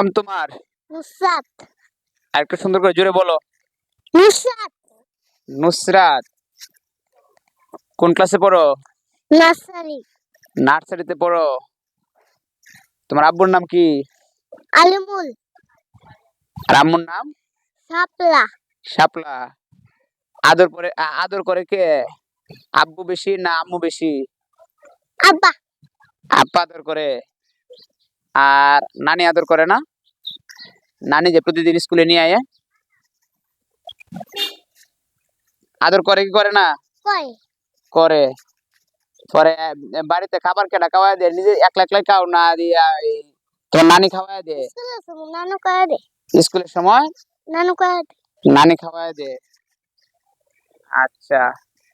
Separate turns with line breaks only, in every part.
নাম তোমার?
নুসরাত।
আর একটু সুন্দর করে জোরে বলো।
নুসরাত।
নুসরাত। কোন ক্লাসে পড়ো?
নার্সারি।
নার্সারিতে পড়ো। তোমার আব্বুর নাম কি?
আলিমুল।
আর আম্মুর নাম?
শাপলা।
শাপলা। আদর করে কে? আব্বু বেশি না আম্মু বেশি?
আব্বা।
আব্বা আদর করে। আর নানি আদর করে না? নানি যে প্রতিদিন স্কুলে নিয়ে আয়, আদর করে কি করে না?
কই?
করে। পরে বাড়িতে খাবার কেডা খাওয়ায় দেয়? নিজে একলা একলাই খাও না দিয়া তোমার নানি খাওয়ায় দেয়?
স্কুলের সময় নানু করে দে।
স্কুলের সময়
নানু করে দে।
নানি খাওয়ায় দেয়। আচ্ছা।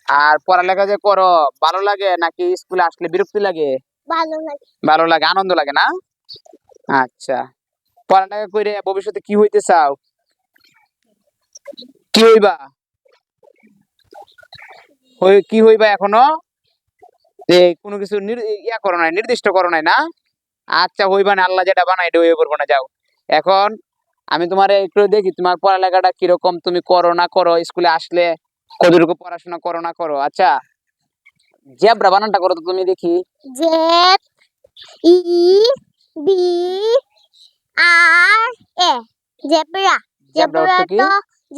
আর পড়ালেখা যে করো ভালো লাগে নাকি স্কুলে আসলে বিরক্তি লাগে?
ভালো লাগে।
ভালো লাগে, আনন্দ লাগে না? আচ্ছা। পড়ালেখা করে ভবিষ্যতে কি হইতে চাও? কি হইবা? কি হইবা এখনো কোনো কিছু ইয়া করো নাই, নির্দিষ্ট করো নাই না? আচ্ছা, হইবা না, আল্লাহ যেটা বানাই এটা হয়ে পড়বো না, যাও। এখন আমি তোমার একটু দেখি তোমার পড়ালেখাটা কিরকম, তুমি করো না করো, স্কুলে আসলে কতটুকু পড়াশোনা করো না করো। আচ্ছা, জেব্রা বানানটা করো তো তুমি দেখি।
জেড ই বি আর এ। জেব্রা।
জেব্রা
জেব্রা
অর্থ কি?
তো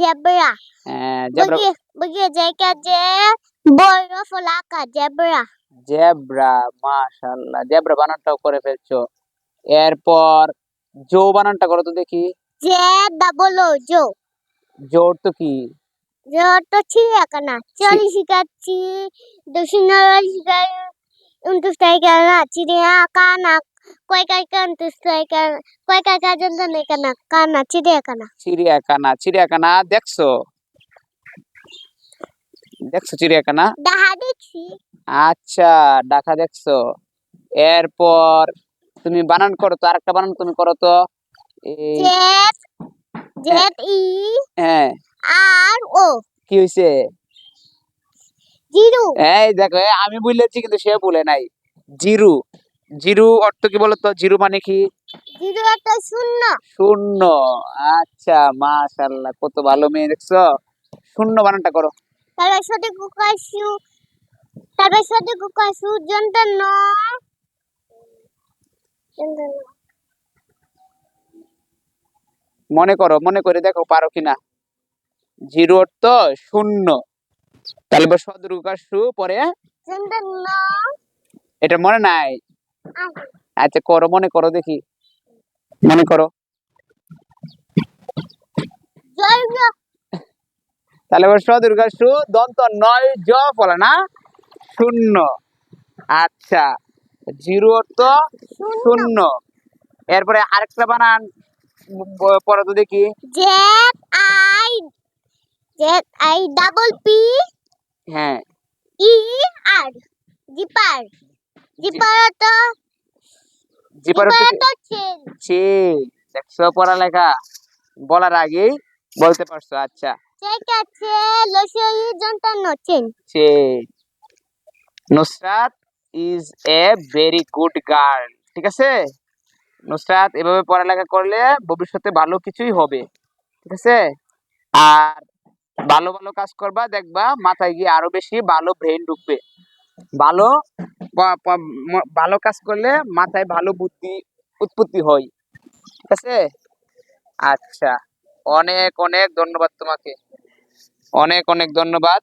জেব্রা।
হ্যাঁ, জেব্রা।
বগি জায়গা যে বড় ফলাকা জেব্রা।
জেব্রা, মাশাআল্লাহ, জেব্রা বানানটাও করে ফেলছো। এরপর জো বানানটা করো তো দেখি।
জে ডাবল ও জো।
জো অর্থ কি?
জো তো চিড়িয়াখানা। চলি শিখাচ্ছি দক্ষিণারা শিখাই উন্তুস্তাইকানা চিড়িয়াখানা কয়কাইকা উন্তুস্তাইকানা কয়কাইকা জন্তনেকানা কানা চিড়িয়াখানা।
চিড়িয়াখানা। চিড়িয়াখানা দেখছো? দেখছো চিড়িয়াখানা?
দেখা দেখছি।
আচ্ছা, ডাকা দেখছো। এরপর তুমি বানান করো তো, আরেকটা বানান তুমি করো তো। এই
জেড জেড ই
হ্যাঁ,
আর ও।
কি হইছে?
জিরো।
এই দেখো, আমি বলেছি কিন্তু সে বলে নাই। জিরু। জিরু অর্থ কি বলতো? জিরু মানে কি?
জিরো একটা শূন্য।
শূন্য। আচ্ছা, মাশাআল্লাহ, কত ভালো মেয়ে দেখছো। শূন্য বানানটা করো।
তার সাথে কুকাশু তার সাথে কুকাশু জন্তন জন্তন।
মনে করো, মনে করে দেখো পারো কিনা। জিরো অর্থ শূন্য। তাহলে সদরুকাশু পরে
জন্তন
এটা মনে নাই? আচ্ছা, করো, মনে করো দেখি, মনে করো।
জয়
তাহলে সদরুকাশু দন্ত নয় জ বলে না, শূন্য। আচ্ছা, জিরো অর্থ শূন্য। এরপরে আরেকটা বানান পড়ো তো দেখি।
জেড আই ডাবল পি
হ্যাঁ,
ই আর জিপার। জিপার তো
জিপার অর্থ কি?
চেন।
ছি, দেখছো পড়ালেখা বলার আগেই বলতে পারছো। আচ্ছা,
ঠিক আছে লসই জন্তন চেন।
ছি। Nusrat is a very good girl. ঠিক আছে, নুসরাত এভাবে পড়ালেখা করলে ভবিষ্যতে ভালো কিছুই হবে। ঠিক আছে। আর ভালো ভালো কাজ করবা, দেখবা মাথায় গিয়ে আরো বেশি ভালো ব্রেন ঢুকবে। ভালো ভালো কাজ করলে মাথায় ভালো বুদ্ধি উৎপত্তি হয়। ঠিক আছে। আচ্ছা, অনেক অনেক ধন্যবাদ তোমাকে, অনেক অনেক ধন্যবাদ।